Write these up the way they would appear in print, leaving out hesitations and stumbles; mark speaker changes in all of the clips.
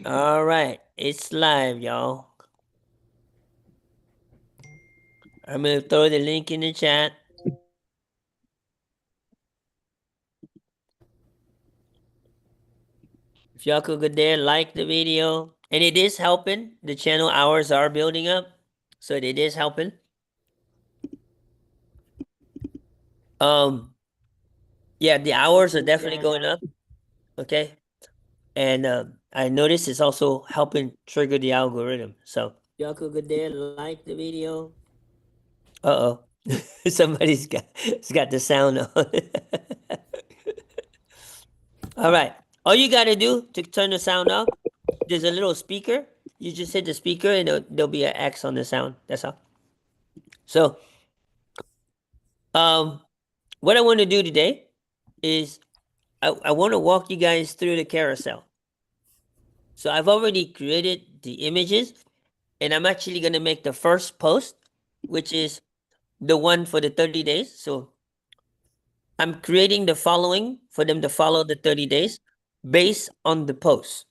Speaker 1: All right, it's live, y'all. I'm gonna throw the link in the chat. If y'all could go there, like the video, and it is helping. The channel hours are building up, so it is helping. Yeah, the hours are definitely going up. Okay, and I noticed it's also helping trigger the algorithm. So y'all could go there, like the video. Uh-oh. Somebody's got the sound on. All right. All you got to do to turn the sound off, there's a little speaker. You just hit the speaker and there'll be an X on the sound. That's all. So, um, what I want to do today is I want to walk you guys through the carousel. So I've already created the images and I'm actually going to make the first post, which is the one for the 30 days. So I'm creating the following for them to follow the 30 days based on the post.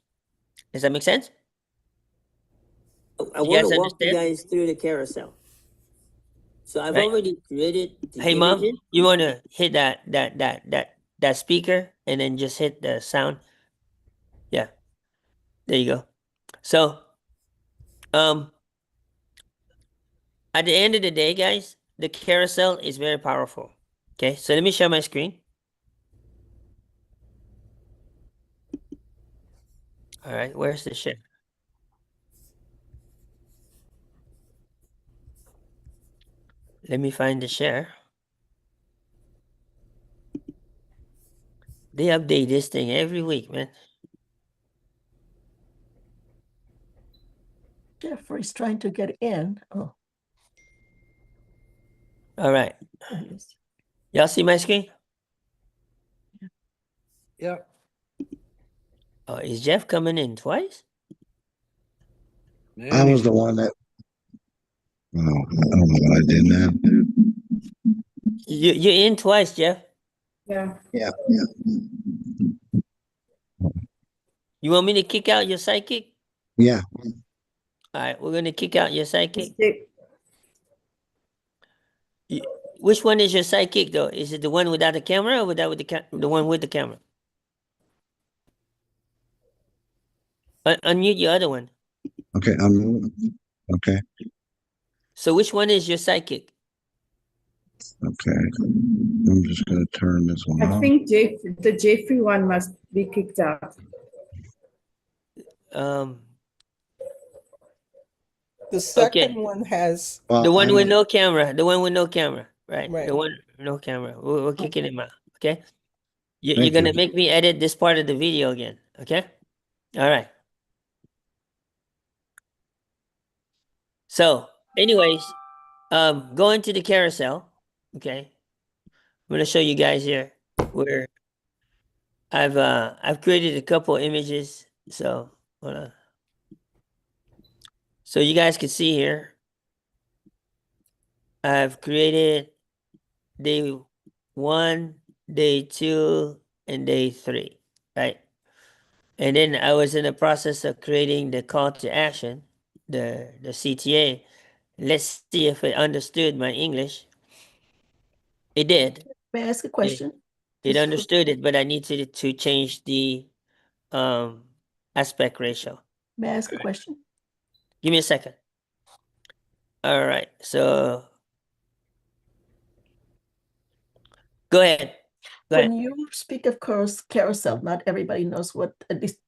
Speaker 1: Does that make sense? I
Speaker 2: You
Speaker 1: want to
Speaker 2: guys
Speaker 1: walk you
Speaker 2: understand?
Speaker 1: guys through the carousel. So I've
Speaker 2: Right.
Speaker 1: already created the Hey mom, images. You want to hit that speaker and then just hit the sound. Yeah, there you go. So um at the end of the day, guys, the carousel is very powerful. Okay, so let me share my screen. All right, where's the share? Let me find the share. They update this thing every week, man.
Speaker 3: Jeffrey's trying to get in. Oh,
Speaker 1: All right.
Speaker 3: there he is.
Speaker 1: Y'all see my screen?
Speaker 2: Yep.
Speaker 1: Oh, is Jeff coming in twice?
Speaker 4: I was the one that. Oh, I don't know what I did now.
Speaker 1: You're in twice, Jeff.
Speaker 3: Yeah.
Speaker 4: Yeah.
Speaker 1: You want me to kick out your psychic?
Speaker 4: Yeah.
Speaker 1: All right, we're gonna kick out your psychic. Which one is your sidekick though? Is it the one without the camera or without with the one with the camera? Unmute your other one.
Speaker 4: Okay. Okay.
Speaker 1: So which one is your sidekick?
Speaker 4: Okay. I'm just gonna turn this one
Speaker 5: I
Speaker 4: off.
Speaker 5: think the Jeffrey one must be kicked out.
Speaker 2: The second
Speaker 1: Okay.
Speaker 2: one has
Speaker 1: The one with no camera. The one with no camera. Right.
Speaker 2: Right.
Speaker 1: The one no camera. We're kicking him out. Okay. You're
Speaker 4: Thank
Speaker 1: gonna
Speaker 4: you.
Speaker 1: make me edit this part of the video again. Okay. All right. So, anyways, going to the carousel. Okay. I'm gonna show you guys here where I've created a couple images. So hold on. So you guys can see here, I've created day 1, day 2, and day 3, right? And then I was in the process of creating the call to action, the CTA. Let's see if it understood my English. It did.
Speaker 3: May I ask a question?
Speaker 1: It understood it, but I needed to change the aspect ratio.
Speaker 3: May I ask a question?
Speaker 1: Give me a second. All right, so go ahead.
Speaker 3: When you speak of carousel, not everybody knows what at least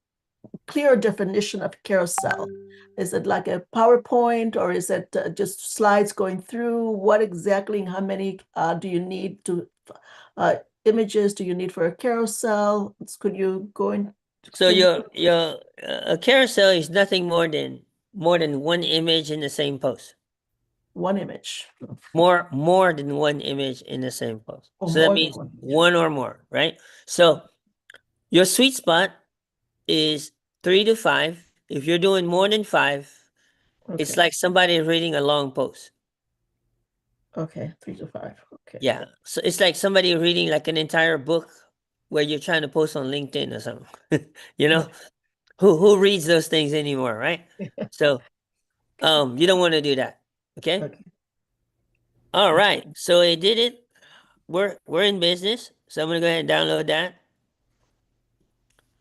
Speaker 3: clear definition of carousel. Is it like a PowerPoint or is it just slides going through? What exactly, how many do you need to images do you need for a carousel? Could you go in?
Speaker 1: So your a carousel is nothing more than one image in the same post.
Speaker 3: One image.
Speaker 1: More than one image in the same post.
Speaker 3: Or
Speaker 1: So that
Speaker 3: more than
Speaker 1: means
Speaker 3: one.
Speaker 1: one or more, right? So your sweet spot is 3 to 5. If you're doing more than 5, it's
Speaker 3: Okay.
Speaker 1: like somebody reading a long post.
Speaker 3: Okay, 3 to 5. Okay.
Speaker 1: Yeah. So it's like somebody reading like an entire book where you're trying to post on LinkedIn or something. You know? who reads those things anymore, right? So you don't want to do that. Okay?
Speaker 3: Okay.
Speaker 1: All right. So it did it. We're in business. So I'm gonna go ahead and download that.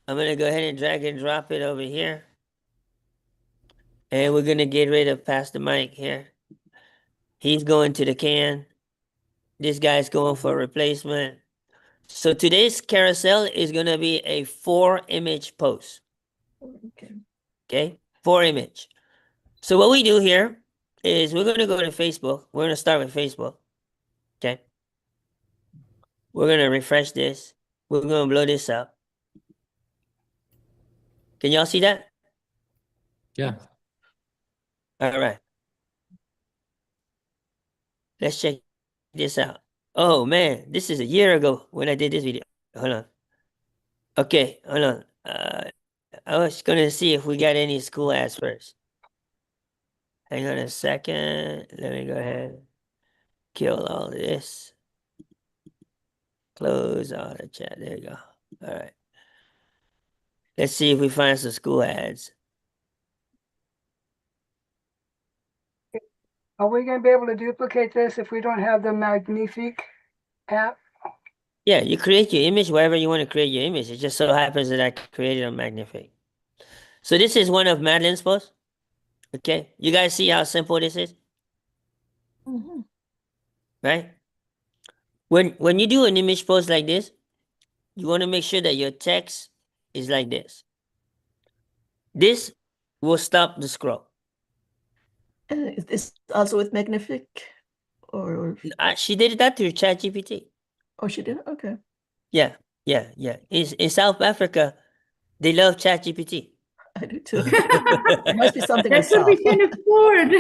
Speaker 1: I'm gonna go ahead and drag and drop it over here. And we're gonna get rid of Pastor Mike here. He's going to the can. This guy's going for replacement. So today's carousel is gonna be a 4-image post.
Speaker 3: Okay.
Speaker 1: Okay, 4-image. So what we do here is we're gonna go to Facebook. We're gonna start with Facebook. Okay. We're gonna refresh this. We're gonna blow this up. Can y'all see that?
Speaker 2: Yeah.
Speaker 1: All right. Let's check this out. Oh man, this is a year ago when I did this video. Hold on. Okay, hold on. I was gonna see if we got any school ads first. Hang on a second. Let me go ahead. Kill all this. Close all the chat. There you go. All right. Let's see if we find some school ads.
Speaker 6: Are we going to be able to duplicate this if we don't have the Magnifique app?
Speaker 1: Yeah, you create your image wherever you want to create your image. It just so happens that I created a Magnifique. So this is one of Madeline's posts. Okay, you guys see how simple this is,
Speaker 3: Mhm.
Speaker 1: right? When you do an image post like this, you want to make sure that your text is like this. This will stop the scroll.
Speaker 3: And is this also with Magnific? Or
Speaker 1: She did that through ChatGPT.
Speaker 3: oh, she did? Okay.
Speaker 1: Yeah. In South Africa, they love ChatGPT.
Speaker 3: I do too. There must be something in
Speaker 5: That's what we
Speaker 3: South.
Speaker 5: can afford.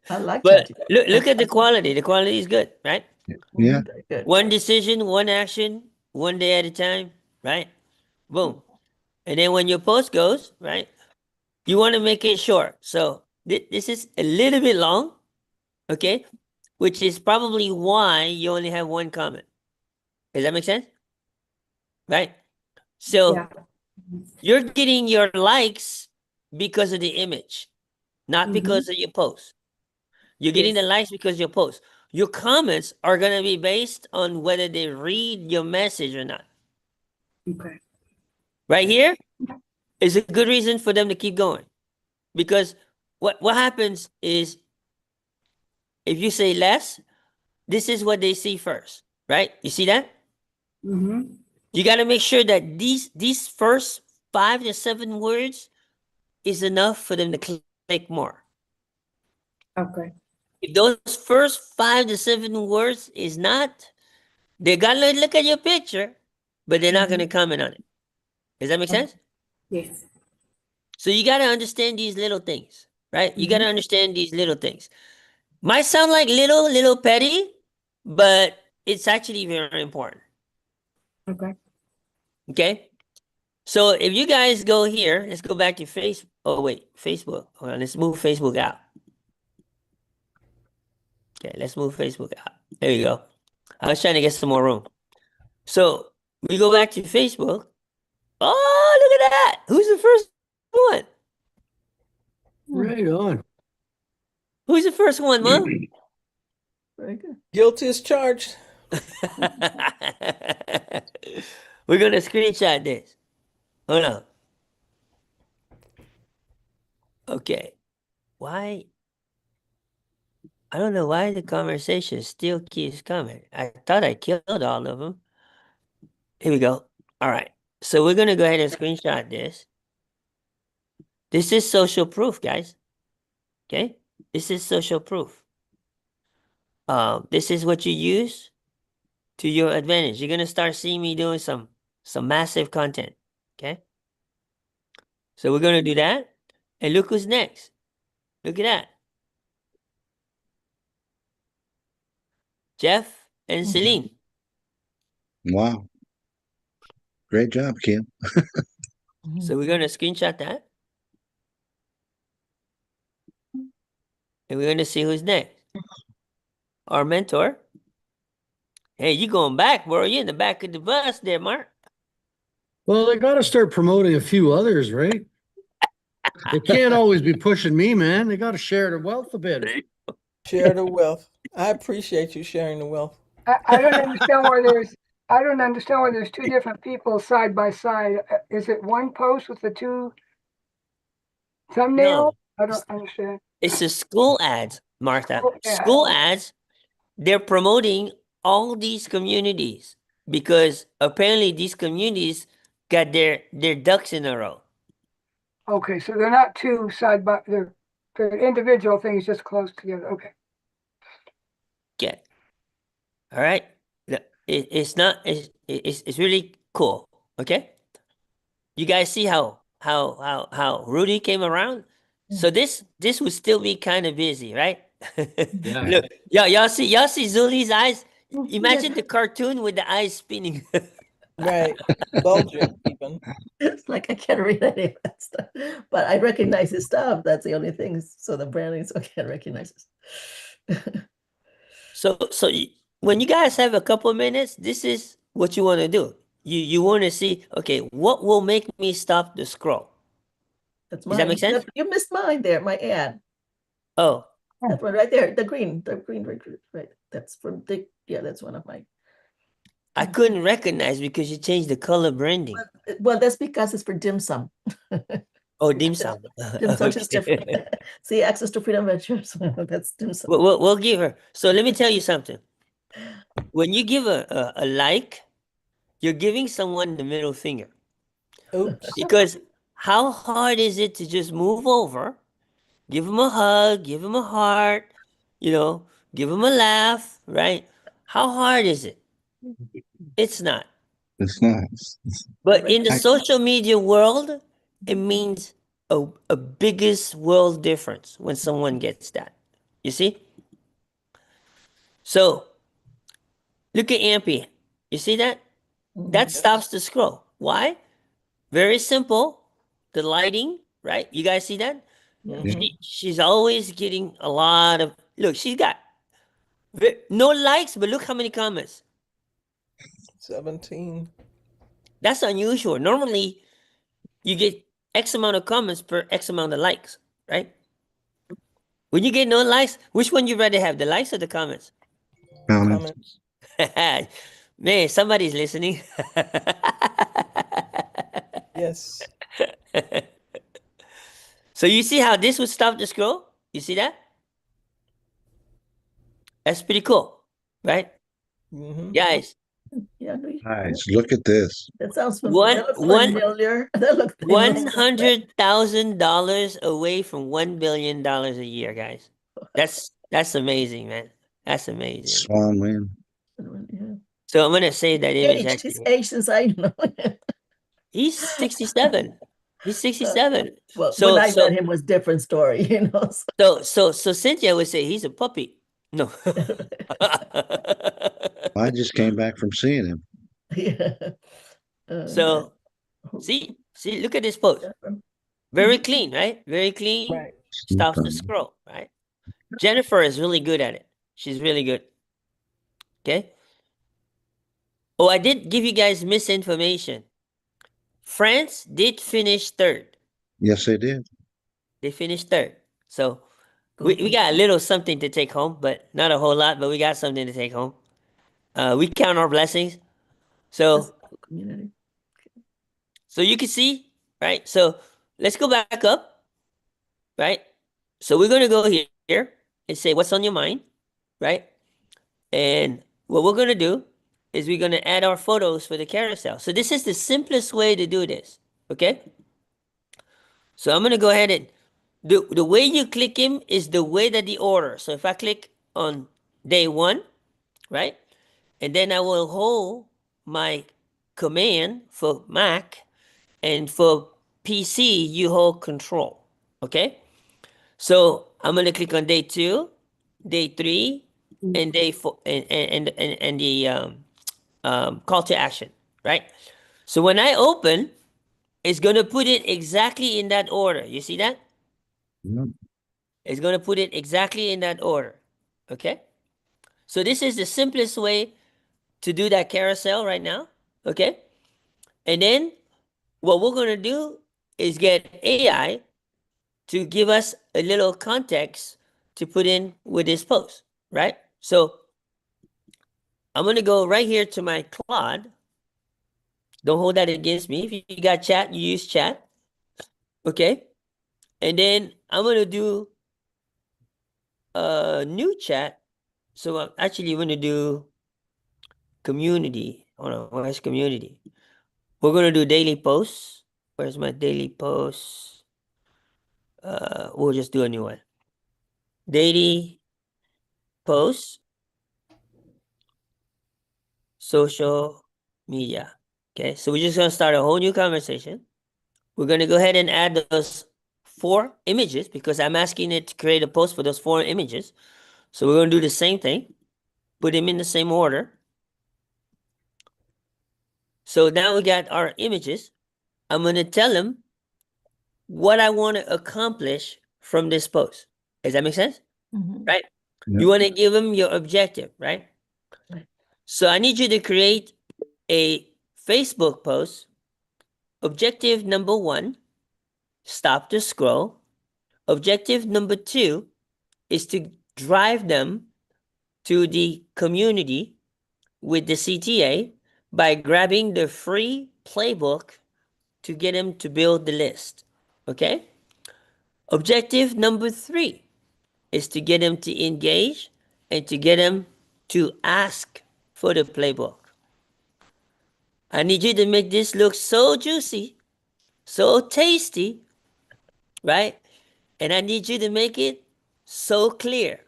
Speaker 3: I like
Speaker 1: But
Speaker 3: ChatGPT.
Speaker 1: look at the quality. The quality is good, right?
Speaker 4: Yeah.
Speaker 3: Very good.
Speaker 1: One decision, one action, one day at a time, right? Boom. And then when your post goes, right, you want to make it short. So this is a little bit long, okay? Which is probably why you only have one comment. Does that make sense? Right? So
Speaker 5: Yeah.
Speaker 1: you're getting your likes because of the image, not because of your post. You're getting the
Speaker 5: Yes.
Speaker 1: likes because of your post. Your comments are going to be based on whether they read your message or not.
Speaker 5: Okay.
Speaker 1: Right here is a good reason for them to keep going. Because what happens is if you say less, this is what they see first, right? You see that?
Speaker 5: Mm-hmm.
Speaker 1: You got to make sure that these first 5 to 7 words is enough for them to click more.
Speaker 5: Okay.
Speaker 1: If those first 5 to 7 words is not, they're gonna look at your picture, but they're not gonna comment on it. Does that make sense?
Speaker 5: Yes.
Speaker 1: So you got to understand these little things, right? You got to understand these little things. Might sound like little petty, but it's actually very important.
Speaker 5: Okay.
Speaker 1: Okay. So if you guys go here, let's go back to Facebook. Oh wait, Facebook. Hold on, let's move Facebook out. Okay, let's move Facebook out. There you go. I was trying to get some more room. So we go back to Facebook. Oh, look at that! Who's the first one?
Speaker 2: Right on.
Speaker 1: Who's the first one, Mom?
Speaker 3: Very good.
Speaker 2: Guilty as charged.
Speaker 1: We're gonna screenshot this. Hold on. Okay. Why? I don't know why the conversation still keeps coming. I thought I killed all of them. Here we go. All right. So we're gonna go ahead and screenshot this. This is social proof, guys. Okay. This is social proof. This is what you use to your advantage. You're gonna start seeing me doing some massive content. Okay. So we're gonna do that. And look who's next. Look at that. Jeff and Celine.
Speaker 4: Wow. Great job, Kim.
Speaker 1: So we're gonna screenshot that. And we're gonna see who's next. Our mentor. Hey, you going back, bro. You in the back of the bus there, Mark.
Speaker 2: Well, they got to start promoting a few others, right? They can't always be pushing me, man. They got to share the wealth a bit.
Speaker 7: Share the wealth. I appreciate you sharing the wealth.
Speaker 6: I don't understand why there's two different people side by side. Is it one post with the two thumbnails?
Speaker 1: No,
Speaker 6: I don't understand.
Speaker 1: it's the school ads, Martha.
Speaker 6: Oh, yeah.
Speaker 1: School ads, they're promoting all these communities because apparently these communities got their ducks in a row.
Speaker 6: Okay, so they're not two side by, they're individual things just close together. Okay.
Speaker 1: Okay. All right. It's not it's really cool. Okay. You guys see how Rudy came around? So this would still be kind of busy, right?
Speaker 2: Yeah.
Speaker 1: Look, y'all see Zuli's eyes? Imagine the cartoon with the eyes spinning.
Speaker 7: Right. Bulging even.
Speaker 3: It's like I can't read any of that stuff, but I recognize his stuff. That's the only thing. So the branding, so I can't recognize it.
Speaker 1: So when you guys have a couple of minutes, this is what you want to do. You want to see, okay, what will make me stop the scroll?
Speaker 3: That's
Speaker 1: Does that make sense?
Speaker 3: You missed mine there, my ad.
Speaker 1: Oh,
Speaker 3: That one right there, the green, right. That's from the, yeah, that's one of mine.
Speaker 1: I couldn't recognize because you changed the color branding.
Speaker 3: Well, that's because it's for dim sum.
Speaker 1: Oh, dim sum.
Speaker 3: Dim sum is
Speaker 1: Okay.
Speaker 3: different. See, access to freedom ventures. That's dim sum.
Speaker 1: We'll give her. So let me tell you something. When you give a like, you're giving someone the middle finger.
Speaker 7: Oops.
Speaker 1: Because how hard is it to just move over, give them a hug, give them a heart, give them a laugh, right? How hard is it? It's not.
Speaker 4: It's not.
Speaker 1: But in the
Speaker 4: I-
Speaker 1: social media world, it means a biggest world difference when someone gets that. You see? So look at Ampy. You see that? That stops the scroll. Why? Very simple. The lighting, right? You guys see that?
Speaker 7: Mhm.
Speaker 1: She's always getting a lot of look. She's got no likes, but look how many comments.
Speaker 7: 17.
Speaker 1: That's unusual. Normally, you get X amount of comments per X amount of likes, right? When you get no likes, which one you rather have, the likes or the comments?
Speaker 7: Comments.
Speaker 1: Man, somebody's listening.
Speaker 7: Yes.
Speaker 1: So you see how this would stop the scroll? You see that? That's pretty cool, right?
Speaker 7: Mhm.
Speaker 1: Guys,
Speaker 3: Yeah,
Speaker 4: Guys, look at this.
Speaker 3: that sounds
Speaker 1: One-
Speaker 3: that looks
Speaker 1: one-
Speaker 3: familiar. That looks
Speaker 1: $100,000 away from $1 billion a year, guys. That's amazing, man. That's amazing.
Speaker 4: Swan win.
Speaker 3: Yeah.
Speaker 1: So I'm gonna say that image.
Speaker 3: Age, his
Speaker 1: Actually,
Speaker 3: age since I know.
Speaker 1: he's 67. He's 67.
Speaker 3: Well,
Speaker 1: So
Speaker 3: when I met him was different story, you know.
Speaker 1: so Cynthia would say he's a puppy. No.
Speaker 4: I just came back from seeing him.
Speaker 3: Yeah.
Speaker 1: So see, look at this post. Very clean, right? Very clean.
Speaker 7: Right.
Speaker 1: Stops the scroll, right? Jennifer is really good at it. She's really good. Okay. Oh, I did give you guys misinformation. France did finish third.
Speaker 4: Yes, they did.
Speaker 1: They finished third. So we got a little something to take home, but not a whole lot, but we got something to take home. We count our blessings. So
Speaker 3: Community.
Speaker 1: so you can see, right? So let's go back up, right? So we're gonna go here and say what's on your mind, right? And what we're gonna do is we're gonna add our photos for the carousel. So this is the simplest way to do this, okay? So I'm gonna go ahead and the way you click him is the way that the order. So if I click on day 1, right? And then I will hold my command for Mac, and for PC you hold control, okay? So I'm gonna click on day 2, day 3, and day 4, and the call to action, right? So when I open, it's gonna put it exactly in that order. You see that?
Speaker 4: Yep.
Speaker 1: It's gonna put it exactly in that order. Okay? So this is the simplest way to do that carousel right now. Okay? And then what we're gonna do is get AI to give us a little context to put in with this post, right? So I'm gonna go right here to my Claude. Don't hold that against me. If you got chat, you use chat. Okay. And then I'm gonna do a new chat. So I'm actually gonna do community. Hold on, where's community? We're gonna do daily posts. Where's my daily posts? We'll just do a new one. Daily posts, social media. Okay, so we're just gonna start a whole new conversation. We're gonna go ahead and add those 4 images because I'm asking it to create a post for those 4 images. So we're gonna do the same thing, put them in the same order. So now we got our images. I'm gonna tell them what I want to accomplish from this post. Does that make sense?
Speaker 3: Mhm.
Speaker 1: Right?
Speaker 4: Yep.
Speaker 1: You want to give them your objective, right?
Speaker 3: Right.
Speaker 1: So I need you to create a Facebook post. Objective number 1, stop the scroll. Objective number 2 is to drive them to the community with the CTA by grabbing the free playbook to get them to build the list. Okay? Objective number 3 is to get them to engage and to get them to ask for the playbook. I need you to make this look so juicy, so tasty, right? And I need you to make it so clear.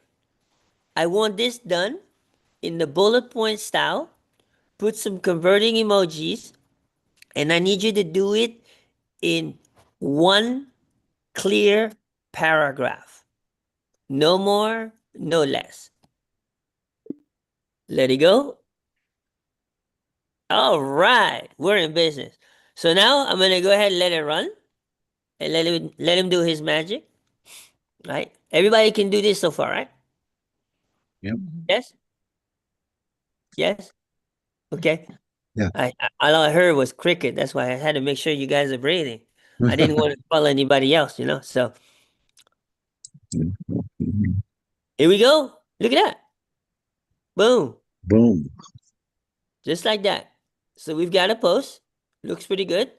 Speaker 1: I want this done in the bullet point style. Put some converting emojis, and I need you to do it in one clear paragraph. No more, no less. Let it go. All right, we're in business. So now I'm gonna go ahead and let it run and let him do his magic. Right? Everybody can do this so far, right?
Speaker 4: Yep.
Speaker 1: Yes? Yes? Okay.
Speaker 4: Yeah.
Speaker 1: All I heard was cricket. That's why I had to make sure you guys are breathing. I didn't want to call anybody else, you know. So here we go. Look at that. Boom.
Speaker 4: Boom.
Speaker 1: Just like that. So we've got a post. Looks pretty good,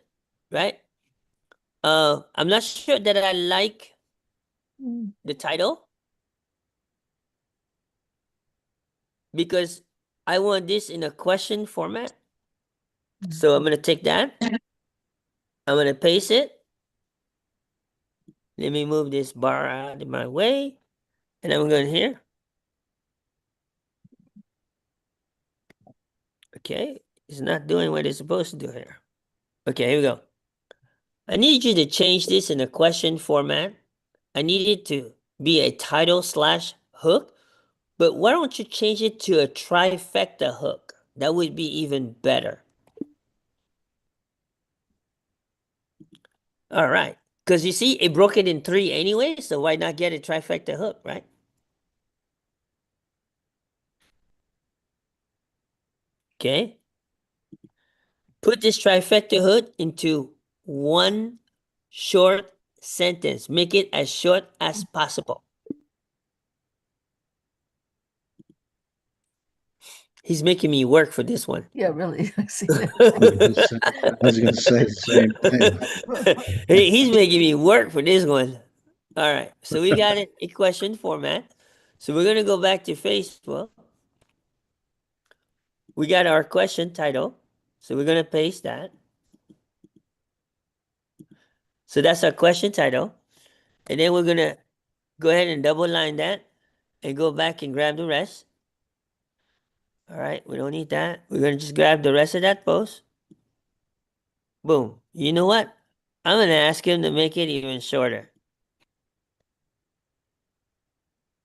Speaker 1: right? I'm not sure that I like
Speaker 3: Mm.
Speaker 1: the title because I want this in a question format. So I'm gonna take that. I'm gonna paste it. Let me move this bar out of my way. And I'm going here. Okay. It's not doing what it's supposed to do here. Okay, here we go. I need you to change this in a question format. I need it to be a title / hook. But why don't you change it to a trifecta hook? That would be even better. All right. Because you see, it broke it in 3 anyway. So why not get a trifecta hook, right? Okay. Put this trifecta hook into one short sentence. Make it as short as possible. He's making me work for this one.
Speaker 3: Yeah, really. I see
Speaker 4: I was gonna say the same thing.
Speaker 1: He's making me work for this one. All right. So we got it in question format. So we're going to go back to Facebook. We got our question title. So we're going to paste that. So that's our question title. And then we're going to go ahead and double line that and go back and grab the rest. All right. We don't need that. We're going to just grab the rest of that post. Boom. You know what? I'm going to ask him to make it even shorter.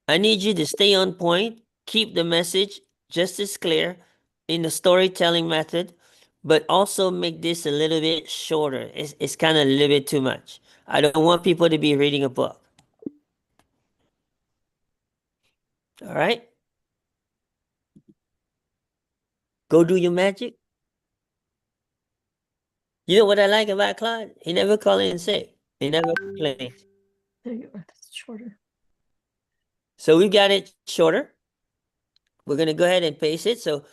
Speaker 1: I need you to stay on point, keep the message just as clear in the storytelling method, but also make this a little bit shorter. It's kind of a little bit too much. I don't want people to be reading a book. All right? Go do your magic. You know what I like about Claude? He never call in sick. He never complains.
Speaker 3: There you are. That's shorter.
Speaker 1: So we got it shorter. We're gonna go ahead and paste it. So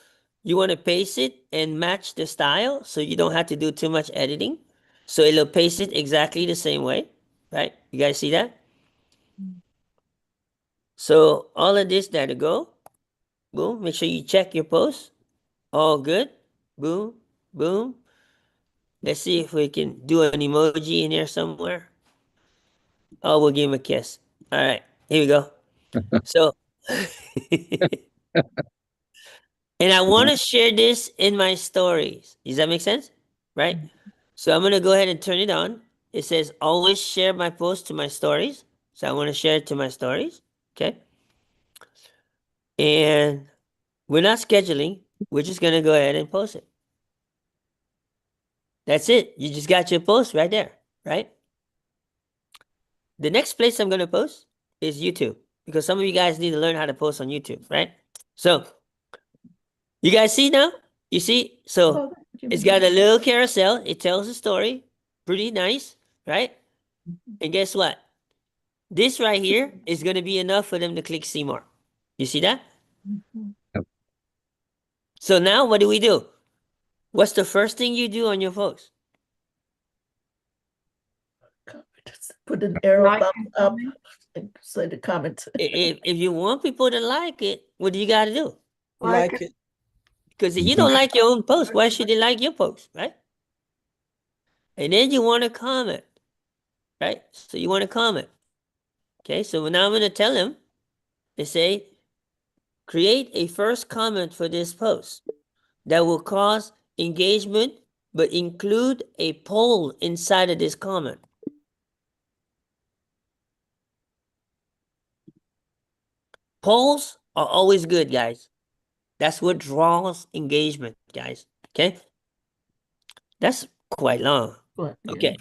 Speaker 1: you want to paste it and match the style so you don't have to do too much editing. So it'll paste it exactly the same way, right? You guys see that? So all of this there to go. Boom. Make sure you check your post. All good. Boom. Boom. Let's see if we can do an emoji in here somewhere. Oh, we'll give him a kiss. All right. Here we go. So and I want to share this in my stories. Does that make sense? Right? So I'm going to go ahead and turn it on. It says always share my post to my stories. So I want to share it to my stories. Okay. And we're not scheduling. We're just going to go ahead and post it. That's it. You just got your post right there. Right? The next place I'm going to post is YouTube because some of you guys need to learn how to post on YouTube. Right? So you guys see now? You see? So
Speaker 3: Oh, you
Speaker 1: it's
Speaker 3: mean-
Speaker 1: got a little carousel. It tells a story. Pretty nice, right? And guess what? This right here is going to be enough for them to click see more. You see that?
Speaker 3: Mhm.
Speaker 1: So now what do we do? What's the first thing you do on your post?
Speaker 3: Just put an arrow
Speaker 5: Like
Speaker 3: up,
Speaker 5: and
Speaker 3: up
Speaker 5: comment.
Speaker 3: and say the comment.
Speaker 1: If you want people to like it, what do you got to do?
Speaker 6: Like
Speaker 7: Like
Speaker 6: it.
Speaker 7: it.
Speaker 1: Because if you don't like your own post, why should they like your post, right? And then you want to comment, right? So you want to comment. Okay, so now I'm going to tell them to say, create a first comment for this post that will cause engagement, but include a poll inside of this comment. Polls are always good, guys. That's what draws engagement, guys. Okay? That's quite long.
Speaker 3: But, yeah.
Speaker 1: Okay.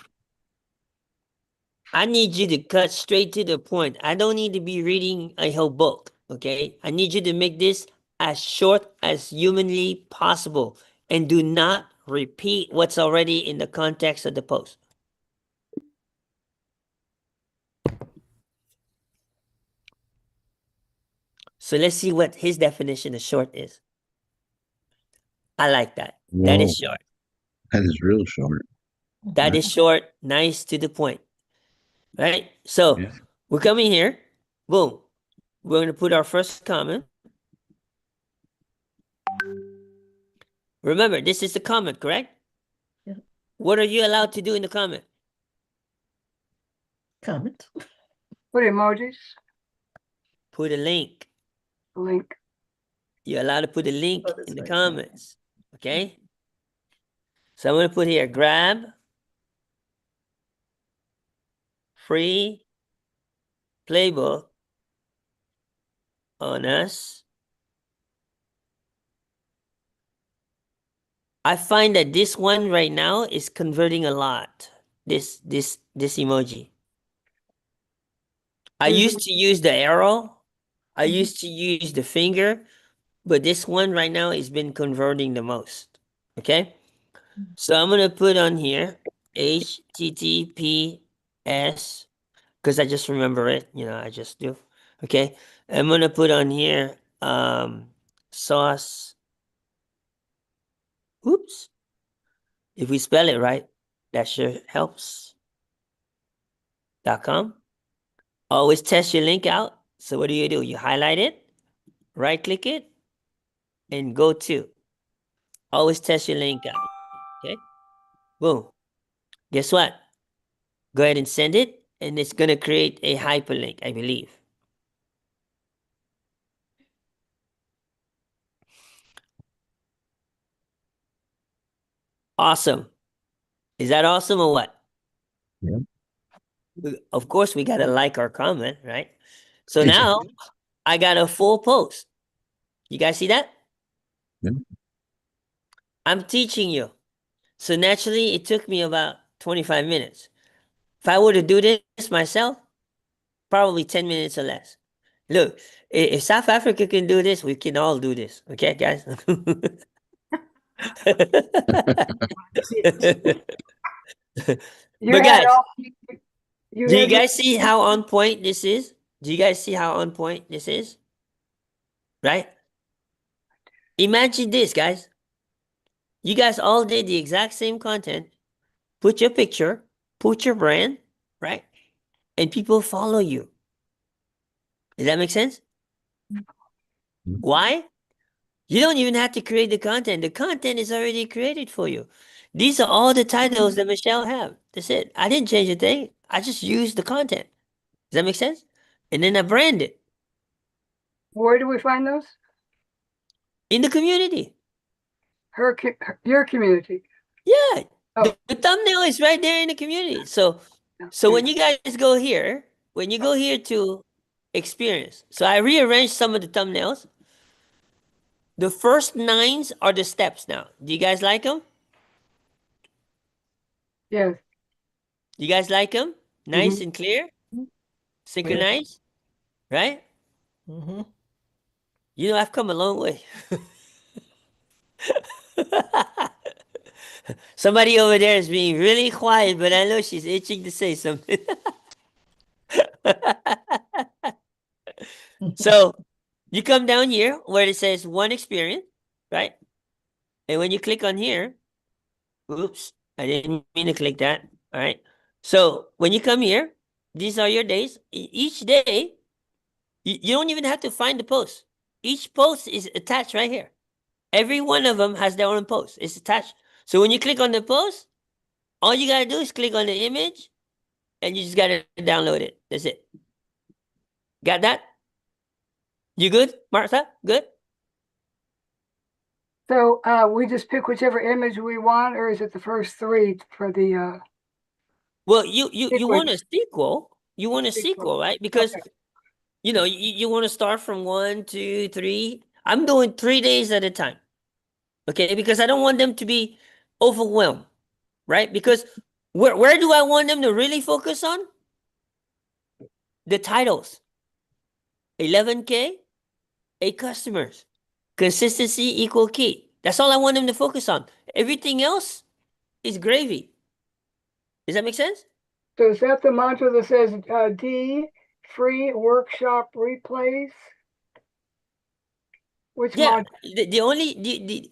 Speaker 1: I need you to cut straight to the point. I don't need to be reading a whole book. Okay? I need you to make this as short as humanly possible and do not repeat what's already in the context of the post. So let's see what his definition of short is. I like that. That
Speaker 4: Whoa,
Speaker 1: is short.
Speaker 4: that is real short.
Speaker 1: That is short, nice to the point. Right? So
Speaker 4: Yeah.
Speaker 1: we're coming here. Boom. We're going to put our first comment. Remember, this is the comment, correct?
Speaker 3: Yeah.
Speaker 1: What are you allowed to do in the comment?
Speaker 3: Comment.
Speaker 6: Put emojis.
Speaker 1: Put a link.
Speaker 6: Link.
Speaker 1: You're allowed to put a link
Speaker 3: Oh, that's
Speaker 1: in the
Speaker 3: right.
Speaker 1: comments. Okay? So I'm going to put here grab free playbook on us. I find that this one right now is converting a lot. This emoji. I used to use the arrow. I used to use the finger, but this one right now has been converting the most. Okay? So I'm gonna put on here HTTPS because I just remember it, I just do. Okay. I'm gonna put on here sauce. Oops. If we spell it right, that sure helps. .com. Always test your link out. So what do? You highlight it, right click it, and go to. Always test your link out. Okay. Boom. Guess what? Go ahead and send it, and it's gonna create a hyperlink, I believe. Awesome. Is that awesome or what?
Speaker 4: Yeah.
Speaker 1: Of course, we gotta like our comment, right? So now I got a full post. You guys see that?
Speaker 4: Yeah.
Speaker 1: I'm teaching you. So naturally, it took me about 25 minutes. If I were to do this myself, probably 10 minutes or less. Look, if South Africa can do this, we can all do this. Okay, guys?
Speaker 6: You
Speaker 1: But
Speaker 6: had
Speaker 1: guys,
Speaker 6: all, you
Speaker 1: do you
Speaker 6: had,
Speaker 1: guys see how on point this is? Do you guys see how on point this is? Right? Imagine this, guys. You guys all did the exact same content. Put your picture, put your brand, right? And people follow you. Does that make sense? Why? You don't even have to create the content. The content is already created for you. These are all the titles that Michelle have. That's it. I didn't change a thing. I just used the content. Does that make sense? And then I brand it
Speaker 6: where do we find those?
Speaker 1: in the community.
Speaker 6: Your community.
Speaker 1: Yeah.
Speaker 6: Oh.
Speaker 1: The thumbnail is right there in the community. So when you guys go here, when you go here to experience, so I rearranged some of the thumbnails. The first 9s are the steps now. Do you guys like them?
Speaker 6: Yes.
Speaker 1: You guys like them? Nice
Speaker 6: Mhm.
Speaker 1: and clear? Synchronized? Right?
Speaker 7: Mm-hmm.
Speaker 1: You know, I've come a long way. Somebody over there is being really quiet, but I know she's itching to say something. So you come down here where it says one experience, right? And when you click on here, oops, I didn't mean to click that. All right. So when you come here, these are your days. Each day, you don't even have to find the post. Each post is attached right here. Every one of them has their own post. It's attached. So when you click on the post, all you gotta do is click on the image and you just gotta download it. That's it. Got that? You good, Martha? Good?
Speaker 6: So we just pick whichever image we want, or is it the first three for the
Speaker 1: Well, you want a
Speaker 6: sequence?
Speaker 1: sequel. You want a sequel, right? Because
Speaker 6: Okay.
Speaker 1: you know, you want to start from 1, 2, 3. I'm doing 3 days at a time. Okay, because I don't want them to be overwhelmed, right? Because where do I want them to really focus on? The titles. 11K, 8 customers. Consistency equal key. That's all I want them to focus on. Everything else is gravy. Does that make sense?
Speaker 6: So is that the mantra that says D, free workshop replays? Which
Speaker 1: Yeah.
Speaker 6: mantra?
Speaker 1: The only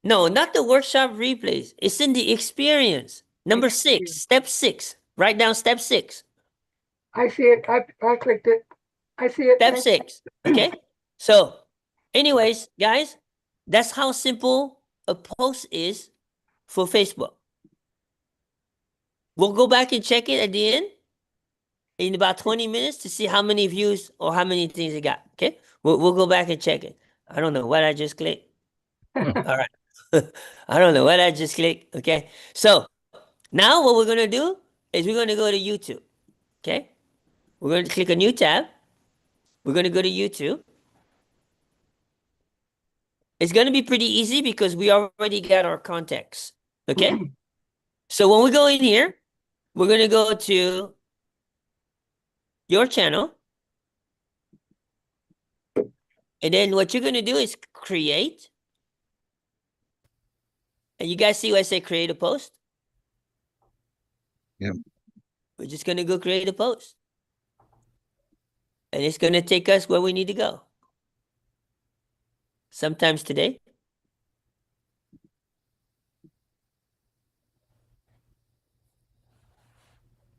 Speaker 1: no, not the workshop replays. It's in the experience. Number 6, step 6. Write down step 6.
Speaker 6: I see it. I clicked it. I see it.
Speaker 1: Step 6. Okay. So, anyways, guys, that's how simple a post is for Facebook. We'll go back and check it at the end in about 20 minutes to see how many views or how many things it got. Okay. We'll go back and check it. I don't know what I just clicked. All right. I don't know what I just clicked. Okay. So now what we're going to do is we're going to go to YouTube. Okay. We're going to click a new tab. We're going to go to YouTube. It's going to be pretty easy because we already got our context. Okay. So when we go in here, we're going to go to your channel. And then what you're going to do is create. And you guys see what I say create a post?
Speaker 4: Yep.
Speaker 1: We're just going to go create a post. And it's going to take us where we need to go. Sometimes today.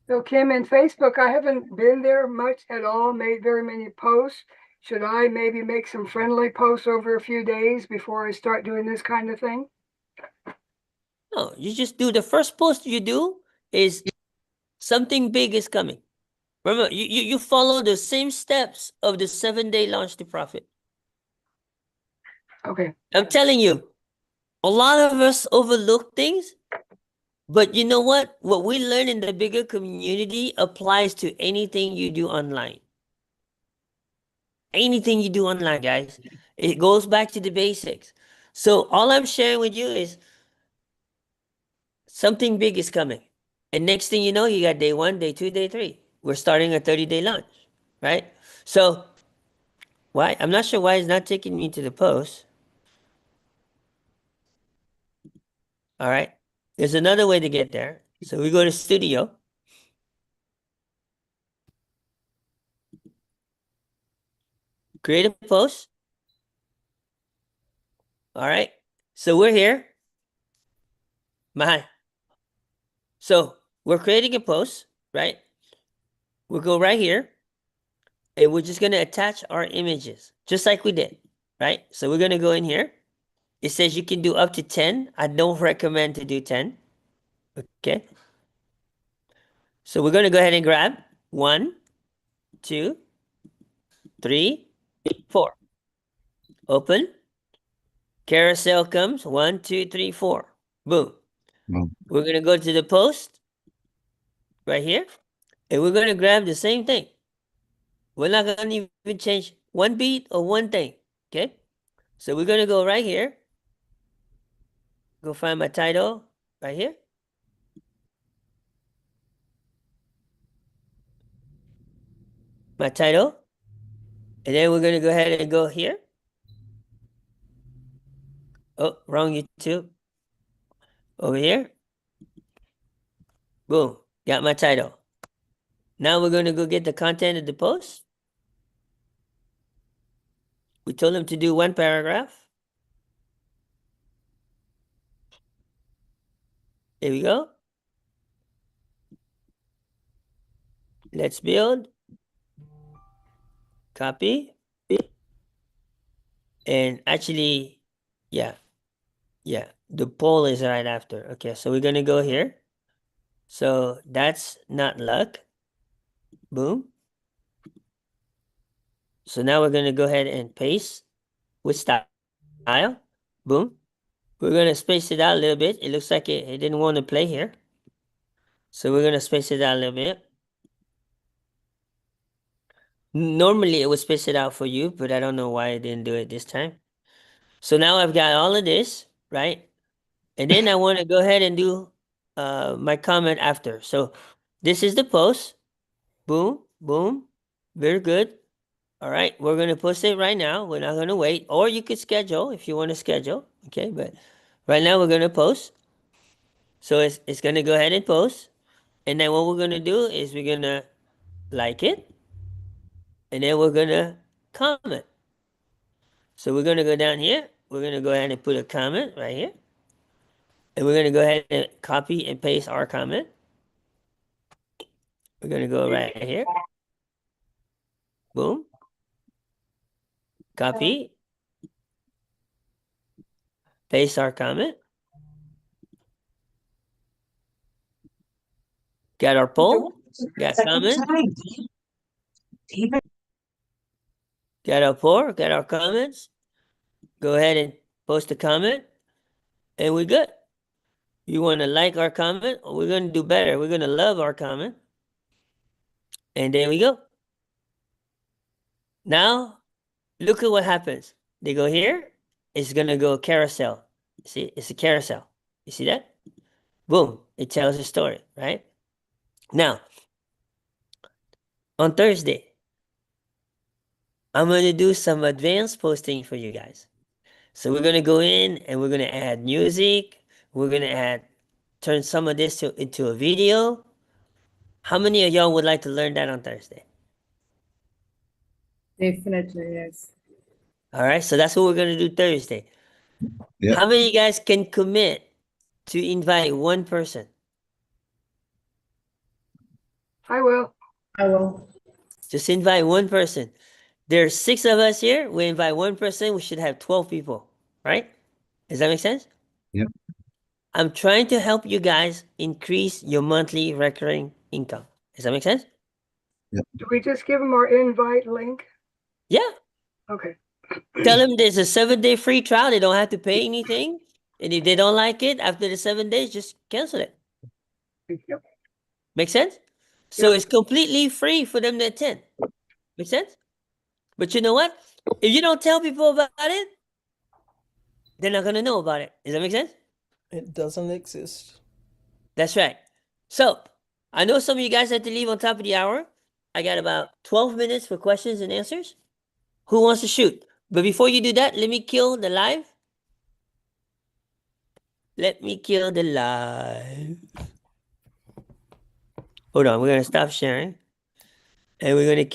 Speaker 6: So Kim, in Facebook, I haven't been there much at all, made very many posts. Should I maybe make some friendly posts over a few days before I start doing this kind of thing?
Speaker 1: No, you just do the first post you do is something big is coming. Remember, you follow the same steps of the 7-day launch to profit.
Speaker 6: Okay.
Speaker 1: I'm telling you, a lot of us overlook things, but you know what? What we learn in the bigger community applies to anything you do online. Anything you do online, guys. It goes back to the basics. So all I'm sharing with you is something big is coming. And next thing you know, you got day 1, day 2, day 3. We're starting a 30-day launch, right? So why? I'm not sure why it's not taking me to the post. All right. There's another way to get there. So we go to studio. Create a post. All right. So we're here. So we're creating a post, right? We'll go right here and we're just going to attach our images just like we did, right? So we're going to go in here. It says you can do up to 10. I don't recommend to do 10. Okay. So we're going to go ahead and grab 1, 2, 3, 4. Open. Carousel comes 1, 2, 3, 4. Boom.
Speaker 4: Boom.
Speaker 1: We're going to go to the post right here and we're going to grab the same thing. We're not going to even change one beat or one thing. Okay. So we're going to go right here. Go find my title right here. My title. And then we're going to go ahead and go here. Oh, wrong YouTube. Over here. Boom. Got my title. Now we're going to go get the content of the post. We told them to do 1 paragraph. There we go. Let's build. Copy. And actually, yeah. The poll is right after. Okay, so we're going to go here. So that's not luck. Boom. So now we're going to go ahead and paste with style. Boom. We're going to space it out a little bit. It looks like it didn't want to play here. So we're going to space it out a little bit. Normally it would space it out for you, but I don't know why it didn't do it this time. So now I've got all of this, right? And then I want to go ahead and do my comment after. So this is the post. Boom, boom. Very good. All right, we're going to post it right now. We're not going to wait. Or you could schedule if you want to schedule. Okay, but right now we're going to post. So it's going to go ahead and post. And then what we're going to do is we're going to like it. And then we're going to comment. So we're going to go down here. We're going to go ahead and put a comment right here. And we're going to go ahead and copy and paste our comment. We're going to go right here. Boom. Copy. Paste our comment. Got our poll. Got comment. Got our poll. Got our comments. Go ahead and post a comment. And we're good. You want to like our comment? We're going to do better. We're going to love our comment. And there we go. Now, look at what happens. They go here. It's going to go carousel. See, it's a carousel. You see that? Boom. It tells a story, right? Now, on Thursday, I'm going to do some advanced posting for you guys. So we're going to go in and we're going to add music. We're going to turn some of this into a video. How many of y'all would like to learn that on Thursday?
Speaker 5: Definitely, yes.
Speaker 1: All right, so that's what we're going to do Thursday.
Speaker 4: Yep.
Speaker 1: How many of you guys can commit to invite one person?
Speaker 6: I will.
Speaker 5: I will.
Speaker 1: Just invite one person. There's 6 of us here. We invite one person. We should have 12 people, right? Does that make sense?
Speaker 4: Yep.
Speaker 1: I'm trying to help you guys increase your monthly recurring income. Does that make sense?
Speaker 6: Do we just give them our invite link?
Speaker 1: Yeah.
Speaker 6: Okay.
Speaker 1: Tell them there's a 7-day free trial. They don't have to pay anything. And if they don't like it after the 7 days, just cancel it.
Speaker 6: Yep.
Speaker 1: Make sense? So
Speaker 6: Yep.
Speaker 1: it's completely free for them to attend. Make sense? But you know what? If you don't tell people about it, they're not going to know about it. Does that make sense?
Speaker 7: It doesn't exist.
Speaker 1: That's right. So I know some of you guys have to leave on top of the hour. I got about 12 minutes for questions and answers. Who wants to shoot? But before you do that, let me kill the live. Let me kill the live. Hold on, we're gonna stop sharing. And we're gonna